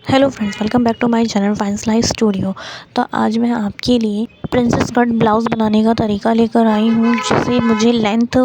Hello friends, welcome back to my channel fines life studio. तो आज मैं आपके लिए प्रिंसेस कट ब्लाउज़ बनाने का तरीका लेकर आई हूँ, जिसे मुझे लेंथ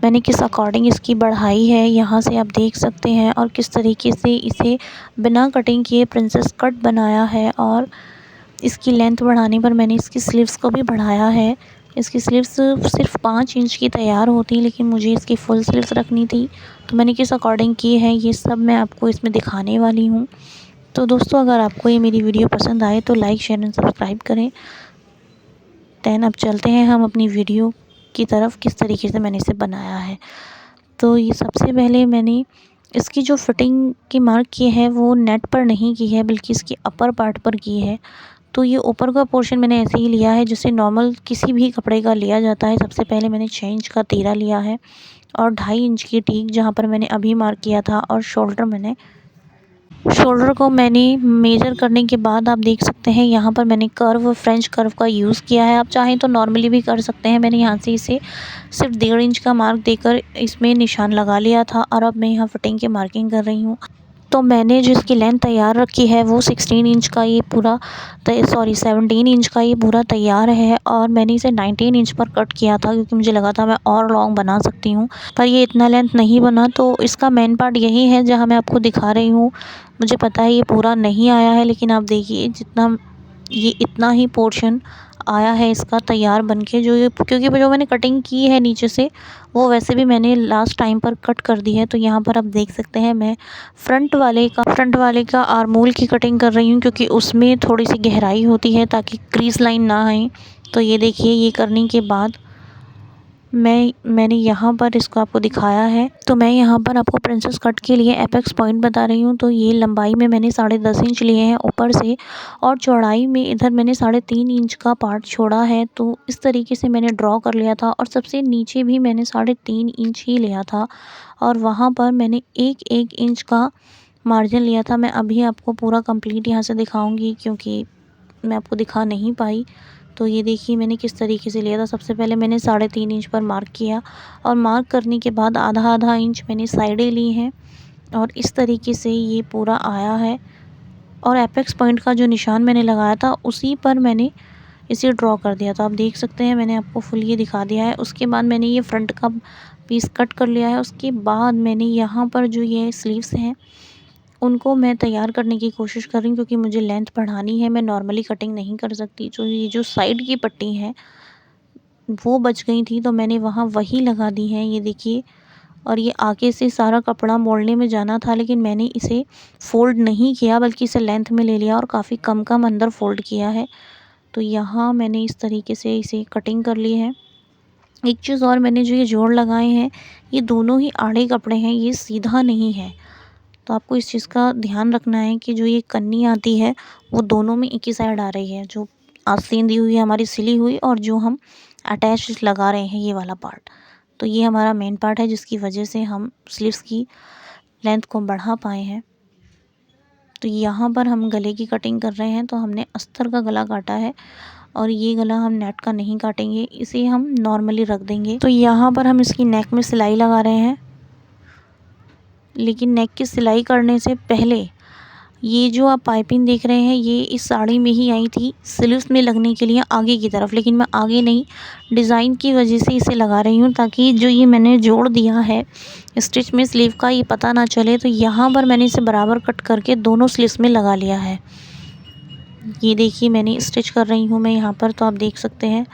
मैंने किस अकॉर्डिंग इसकी बढ़ाई है यहाँ से आप देख सकते हैं, और किस तरीके से इसे बिना कटिंग किए प्रिंसेस कट बनाया है। और इसकी लेंथ बढ़ाने पर मैंने इसकी स्लीव्स को भी बढ़ाया है। इसकी स्लीव्स सिर्फ 5 इंच की तैयार होती, लेकिन मुझे इसकी फुल स्लीव्स रखनी थी, तो मैंने किस अकॉर्डिंग की है ये सब मैं आपको इसमें दिखाने वाली हूँ। तो दोस्तों, अगर आपको ये मेरी वीडियो पसंद आए तो लाइक शेयर एंड सब्सक्राइब करें। अब चलते हैं हम अपनी वीडियो की तरफ, किस तरीके से मैंने इसे बनाया है। तो ये सबसे पहले मैंने इसकी जो फिटिंग की मार्क की है वो नेट पर नहीं की है, बल्कि इसकी अपर पार्ट पर की है। तो ये ऊपर का पोर्शन मैंने ऐसे ही लिया है जैसे नॉर्मल किसी भी कपड़े का लिया जाता है। सबसे पहले मैंने 6 इंच का तीरा लिया है और 2.5 इंच की टीक जहाँ पर मैंने अभी मार्क किया था, और शोल्डर को मैंने मेज़र करने के बाद आप देख सकते हैं यहाँ पर मैंने फ्रेंच कर्व का यूज़ किया है। आप चाहें तो नॉर्मली भी कर सकते हैं। मैंने यहाँ से इसे सिर्फ 1.5 इंच का मार्क देकर इसमें निशान लगा लिया था, और अब मैं यहाँ फिटिंग की मार्किंग कर रही हूँ। तो मैंने जिसकी लेंथ तैयार रखी है वो 16 इंच का ये पूरा 17 इंच का ये पूरा तैयार है, और मैंने इसे 19 इंच पर कट किया था क्योंकि मुझे लगा था मैं और लॉन्ग बना सकती हूँ, पर ये इतना लेंथ नहीं बना। तो इसका मेन पार्ट यही है जहाँ मैं आपको दिखा रही हूँ। मुझे पता है ये पूरा नहीं आया है, लेकिन आप देखिए जितना ये इतना ही पोर्शन आया है इसका तैयार बनके, क्योंकि जो मैंने कटिंग की है नीचे से वो वैसे भी मैंने लास्ट टाइम पर कट कर दी है। तो यहाँ पर आप देख सकते हैं मैं फ्रंट वाले का आर्मोल की कटिंग कर रही हूँ, क्योंकि उसमें थोड़ी सी गहराई होती है ताकि क्रीज लाइन ना आए। तो ये देखिए, ये करने के बाद मैंने यहाँ पर इसको आपको दिखाया है। तो मैं यहाँ पर आपको प्रिंसेस कट के लिए एपेक्स पॉइंट बता रही हूँ। तो ये लंबाई में मैंने 10.5 इंच लिए हैं ऊपर से, और चौड़ाई में इधर मैंने 3.5 इंच का पार्ट छोड़ा है। तो इस तरीके से मैंने ड्रॉ कर लिया था, और सबसे नीचे भी मैंने 3.5 इंच ही लिया था, और वहाँ पर मैंने 1 इंच का मार्जिन लिया था। मैं अभी आपको पूरा कंप्लीट यहाँ से दिखाऊंगी, क्योंकि मैं आपको दिखा नहीं पाई। तो ये देखिए मैंने किस तरीके से लिया था। सबसे पहले मैंने 3.5 इंच पर मार्क किया, और मार्क करने के बाद आधा इंच मैंने साइडें ली हैं, और इस तरीके से ये पूरा आया है। और एपेक्स पॉइंट का जो निशान मैंने लगाया था उसी पर मैंने इसे ड्रॉ कर दिया। तो आप देख सकते हैं मैंने आपको फुल ये दिखा दिया है। उसके बाद मैंने ये फ्रंट का पीस कट कर लिया है। उसके बाद मैंने यहाँ पर जो ये स्लीव्स हैं उनको मैं तैयार करने की कोशिश कर रही हूँ, क्योंकि मुझे लेंथ बढ़ानी है। मैं नॉर्मली कटिंग नहीं कर सकती। जो साइड की पट्टी है वो बच गई थी, तो मैंने वहाँ वही लगा दी है, ये देखिए। और ये आगे से सारा कपड़ा मोड़ने में जाना था, लेकिन मैंने इसे फ़ोल्ड नहीं किया, बल्कि इसे लेंथ में ले लिया और काफ़ी कम अंदर फ़ोल्ड किया है। तो यहाँ मैंने इस तरीके से इसे कटिंग कर ली है। एक चीज़ और, मैंने जो ये जोड़ लगाए हैं ये दोनों ही आड़े कपड़े हैं, ये सीधा नहीं है। तो आपको इस चीज़ का ध्यान रखना है कि जो ये कन्नी आती है वो दोनों में एक ही साइड आ रही है, जो आस्तीन दी हुई है हमारी सिली हुई, और जो हम अटैच लगा रहे हैं ये वाला पार्ट। तो ये हमारा मेन पार्ट है, जिसकी वजह से हम स्लीव्स की लेंथ को बढ़ा पाए हैं। तो यहाँ पर हम गले की कटिंग कर रहे हैं। तो हमने अस्तर का गला काटा है, और ये गला हम नेट का नहीं काटेंगे, इसे हम नॉर्मली रख देंगे। तो यहाँ पर हम इसकी नेक में सिलाई लगा रहे हैं, लेकिन नेक की सिलाई करने से पहले ये जो आप पाइपिंग देख रहे हैं ये इस साड़ी में ही आई थी स्लीव्स में लगने के लिए आगे की तरफ, लेकिन मैं आगे नहीं, डिज़ाइन की वजह से इसे लगा रही हूँ, ताकि जो ये मैंने जोड़ दिया है स्टिच में स्लीव का ये पता ना चले। तो यहाँ पर मैंने इसे बराबर कट करके दोनों स्लीव्स में लगा लिया है। ये देखिए मैंने स्टिच कर रही हूँ मैं यहाँ पर, तो आप देख सकते हैं।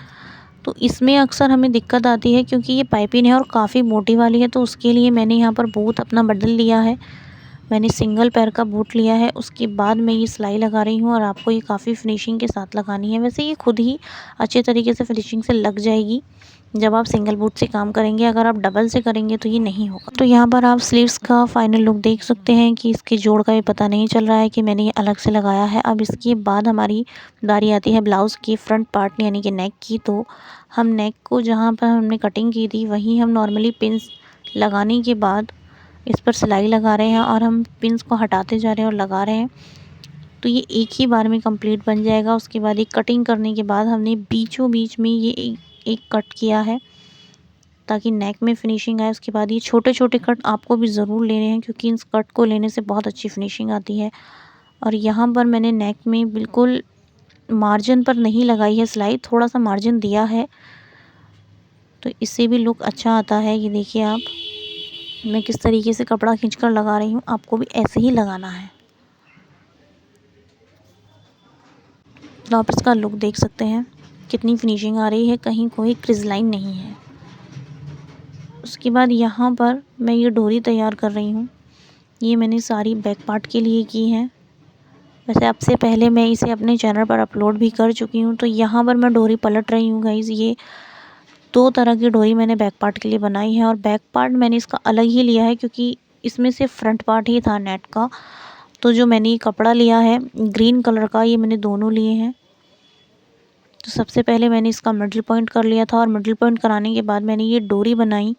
तो इसमें अक्सर हमें दिक्कत आती है, क्योंकि ये पाइपिंग है और काफ़ी मोटी वाली है। तो उसके लिए मैंने यहाँ पर बूट अपना बदल लिया है। मैंने सिंगल पैर का बूट लिया है। उसके बाद मैं ये सिलाई लगा रही हूँ, और आपको ये काफ़ी फिनिशिंग के साथ लगानी है। वैसे ये खुद ही अच्छे तरीके से फिनिशिंग से लग जाएगी जब आप सिंगल बूट से काम करेंगे। अगर आप डबल से करेंगे तो ये नहीं होगा। तो यहाँ पर आप स्लीव्स का फाइनल लुक देख सकते हैं कि इसके जोड़ का भी पता नहीं चल रहा है कि मैंने ये अलग से लगाया है। अब इसके बाद हमारी बारी आती है ब्लाउज़ की फ्रंट पार्ट यानी कि नेक की। तो हम नेक को जहाँ पर हमने कटिंग की थी वहीं हम नॉर्मली पिन्स लगाने के बाद इस पर सिलाई लगा रहे हैं, और हम पिन्स को हटाते जा रहे हैं और लगा रहे हैं। तो ये एक ही बार में कंप्लीट बन जाएगा। उसके बाद एक कटिंग करने के बाद हमने बीचों बीच में ये एक कट किया है ताकि नेक में फिनिशिंग आए। उसके बाद ये छोटे छोटे कट आपको भी ज़रूर लेने हैं, क्योंकि इन कट को लेने से बहुत अच्छी फिनिशिंग आती है। और यहाँ पर मैंने नेक में बिल्कुल मार्जिन पर नहीं लगाई है सिलाई, थोड़ा सा मार्जिन दिया है, तो इससे भी लुक अच्छा आता है। ये देखिए आप, मैं किस तरीके से कपड़ा खींचकर लगा रही हूँ, आपको भी ऐसे ही लगाना है। तो आप इसका लुक देख सकते हैं कितनी फिनिशिंग आ रही है, कहीं कोई क्रिज लाइन नहीं है। उसके बाद यहाँ पर मैं ये डोरी तैयार कर रही हूँ। ये मैंने सारी बैक पार्ट के लिए की है। वैसे आपसे पहले मैं इसे अपने चैनल पर अपलोड भी कर चुकी हूँ। तो यहाँ पर मैं डोरी पलट रही हूँ गाइज़। ये 2 तरह की डोरी मैंने बैक पार्ट के लिए बनाई है और बैक पार्ट मैंने इसका अलग ही लिया है क्योंकि इसमें सिर्फ फ्रंट पार्ट ही था नेट का। तो जो मैंने ये कपड़ा लिया है ग्रीन कलर का, ये मैंने दोनों लिए हैं। तो सबसे पहले मैंने इसका मिडल पॉइंट कर लिया था और मिडल पॉइंट कराने के बाद मैंने ये डोरी बनाई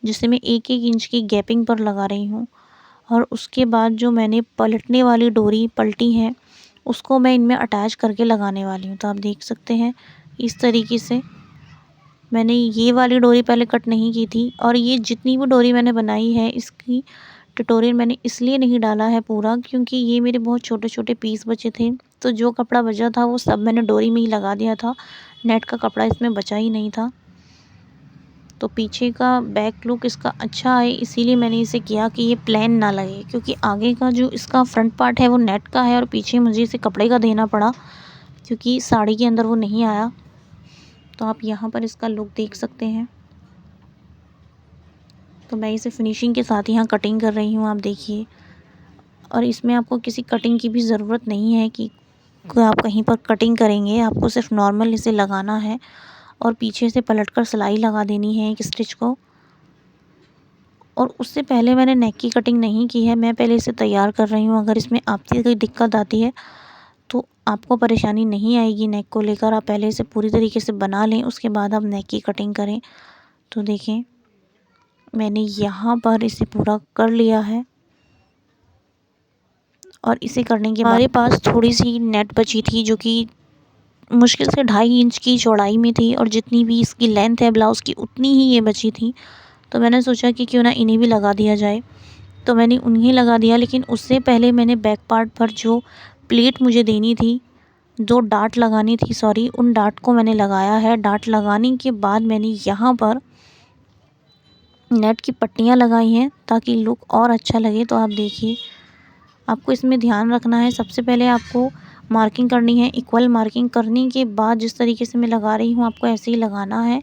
जिसे मैं 1-1 इंच की गैपिंग पर लगा रही हूँ। और उसके बाद जो मैंने पलटने वाली डोरी पलटी है उसको मैं इनमें अटैच करके लगाने वाली हूँ। तो आप देख सकते हैं इस तरीके से मैंने ये वाली डोरी पहले कट नहीं की थी। और ये जितनी भी डोरी मैंने बनाई है इसकी ट्यूटोरियल मैंने इसलिए नहीं डाला है पूरा क्योंकि ये मेरे बहुत छोटे छोटे पीस बचे थे। तो जो कपड़ा बचा था वो सब मैंने डोरी में ही लगा दिया था, नेट का कपड़ा इसमें बचा ही नहीं था। तो पीछे का बैक लुक इसका अच्छा है, इसीलिए मैंने इसे किया कि ये प्लेन ना लगे, क्योंकि आगे का जो इसका फ्रंट पार्ट है वो नेट का है और पीछे मुझे इसे कपड़े का देना पड़ा क्योंकि साड़ी के अंदर वो नहीं आया। तो आप यहाँ पर इसका लुक देख सकते हैं। तो मैं इसे फिनिशिंग के साथ यहाँ कटिंग कर रही हूँ, आप देखिए। और इसमें आपको किसी कटिंग की भी ज़रूरत नहीं है कि आप कहीं पर कटिंग करेंगे, आपको सिर्फ नॉर्मल इसे लगाना है और पीछे से पलटकर सिलाई लगा देनी है एक स्टिच को। और उससे पहले मैंने नेक की कटिंग नहीं की है, मैं पहले इसे तैयार कर रही हूँ। अगर इसमें आपकी कोई दिक्कत आती है तो आपको परेशानी नहीं आएगी नेक को लेकर। आप पहले इसे पूरी तरीके से बना लें, उसके बाद आप नेक की कटिंग करें। तो देखें मैंने यहाँ पर इसे पूरा कर लिया है और इसे करने के बाद हमारे पास थोड़ी सी नेट बची थी जो कि मुश्किल से 2.5 इंच की चौड़ाई में थी और जितनी भी इसकी लेंथ है ब्लाउज़ की उतनी ही ये बची थी। तो मैंने सोचा कि क्यों ना इन्हें भी लगा दिया जाए, तो मैंने उन्हें लगा दिया। लेकिन उससे पहले मैंने बैक पार्ट पर जो प्लेट मुझे देनी थी, जो डार्ट लगानी थी, सॉरी, उन डार्ट को मैंने लगाया है। डार्ट लगाने के बाद मैंने यहाँ पर नेट की पट्टियाँ लगाई हैं ताकि लुक और अच्छा लगे। तो आप देखिए, आपको इसमें ध्यान रखना है, सबसे पहले आपको मार्किंग करनी है। इक्वल मार्किंग करने के बाद जिस तरीके से मैं लगा रही हूँ आपको ऐसे ही लगाना है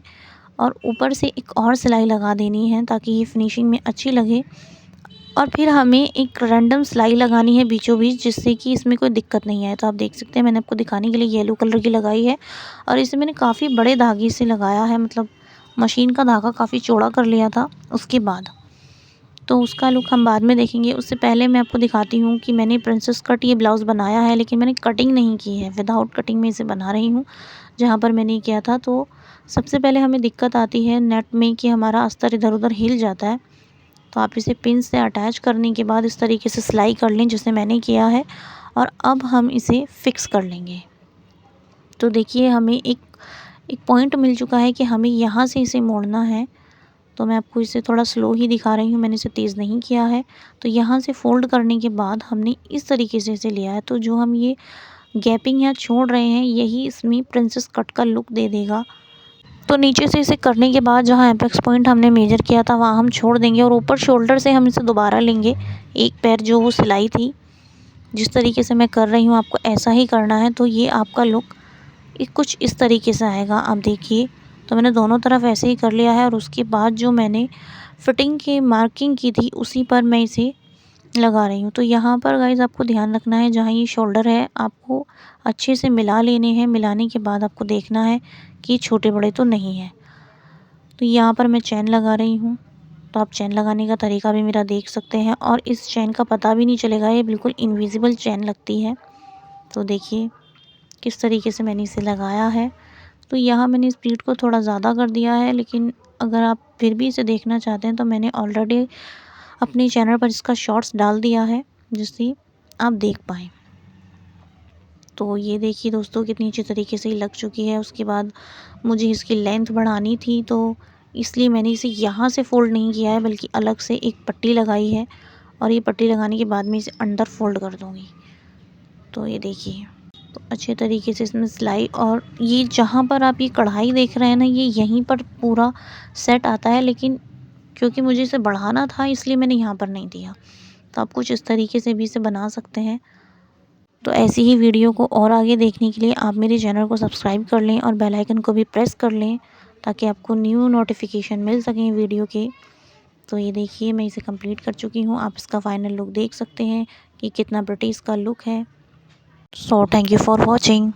और ऊपर से एक और सिलाई लगा देनी है ताकि ये फिनिशिंग में अच्छी लगे। और फिर हमें एक रैंडम सिलाई लगानी है बीचों बीच, जिससे कि इसमें कोई दिक्कत नहीं आए। तो आप देख सकते हैं मैंने आपको दिखाने के लिए येलो कलर की लगाई है और इसे मैंने काफ़ी बड़े धागे से लगाया है, मतलब मशीन का धागा काफ़ी चौड़ा कर लिया था उसके बाद। तो उसका लुक हम बाद में देखेंगे। उससे पहले मैं आपको दिखाती हूँ कि मैंने प्रिंसेस कट ये ब्लाउज़ बनाया है, लेकिन मैंने कटिंग नहीं की है, विदाउट कटिंग में इसे बना रही हूँ जहाँ पर मैंने किया था। तो सबसे पहले हमें दिक्कत आती है नेट में कि हमारा अस्तर इधर उधर हिल जाता है। तो आप इसे पिन से अटैच करने के बाद इस तरीके से सिलाई कर लें जैसे मैंने किया है और अब हम इसे फ़िक्स कर लेंगे। तो देखिए हमें एक पॉइंट मिल चुका है कि हमें यहाँ से इसे मोड़ना है। तो मैं आपको इसे थोड़ा स्लो ही दिखा रही हूँ, मैंने इसे तेज़ नहीं किया है। तो यहाँ से फ़ोल्ड करने के बाद हमने इस तरीके से इसे लिया है। तो जो हम ये गैपिंग यहाँ छोड़ रहे हैं यही इसमें प्रिंसेस कट का लुक दे देगा। तो नीचे से इसे करने के बाद जहाँ एपेक्स पॉइंट हमने मेजर किया था वहाँ हम छोड़ देंगे और ऊपर शोल्डर से हम इसे दोबारा लेंगे, एक पैर जो वो सिलाई थी। जिस तरीके से मैं कर रही हूँ आपको ऐसा ही करना है। तो ये आपका लुक कुछ इस तरीके से आएगा, आप देखिए। तो मैंने दोनों तरफ ऐसे ही कर लिया है और उसके बाद जो मैंने फिटिंग की मार्किंग की थी उसी पर मैं इसे लगा रही हूँ। तो यहाँ पर गाइज़ आपको ध्यान रखना है, जहाँ ये शोल्डर है आपको अच्छे से मिला लेने हैं। मिलाने के बाद आपको देखना है कि छोटे बड़े तो नहीं है। तो यहाँ पर मैं चैन लगा रही हूँ। तो आप चैन लगाने का तरीका भी मेरा देख सकते हैं और इस चैन का पता भी नहीं चलेगा, ये बिल्कुल इनविजिबल चैन लगती है। तो देखिए किस तरीके से मैंने इसे लगाया है। तो यहाँ मैंने स्पीड को थोड़ा ज़्यादा कर दिया है, लेकिन अगर आप फिर भी इसे देखना चाहते हैं तो मैंने ऑलरेडी अपने चैनल पर इसका शॉर्ट्स डाल दिया है जिससे आप देख पाएँ। तो ये देखिए दोस्तों कितनी अच्छी तरीके से लग चुकी है। उसके बाद मुझे इसकी लेंथ बढ़ानी थी तो इसलिए मैंने इसे यहाँ से फ़ोल्ड नहीं किया है बल्कि अलग से एक पट्टी लगाई है और ये पट्टी लगाने के बाद मैं इसे अंदर फ़ोल्ड कर दूँगी। तो ये देखिए, तो अच्छे तरीके से इसमें सिलाई, और ये जहाँ पर आप ये कढ़ाई देख रहे हैं ना, ये यहीं पर पूरा सेट आता है, लेकिन क्योंकि मुझे इसे बढ़ाना था इसलिए मैंने यहाँ पर नहीं दिया। तो आप कुछ इस तरीके से भी इसे बना सकते हैं। तो ऐसी ही वीडियो को और आगे देखने के लिए आप मेरे चैनल को सब्सक्राइब कर लें और बेल आइकन को भी प्रेस कर लें, ताकि आपको न्यू नोटिफिकेशन मिल सकें वीडियो के। तो ये देखिए, मैं इसे कंप्लीट कर चुकी हूँ। आप इसका फाइनल लुक देख सकते हैं कि कितना ब्रिटिश का लुक है। So thank you for watching.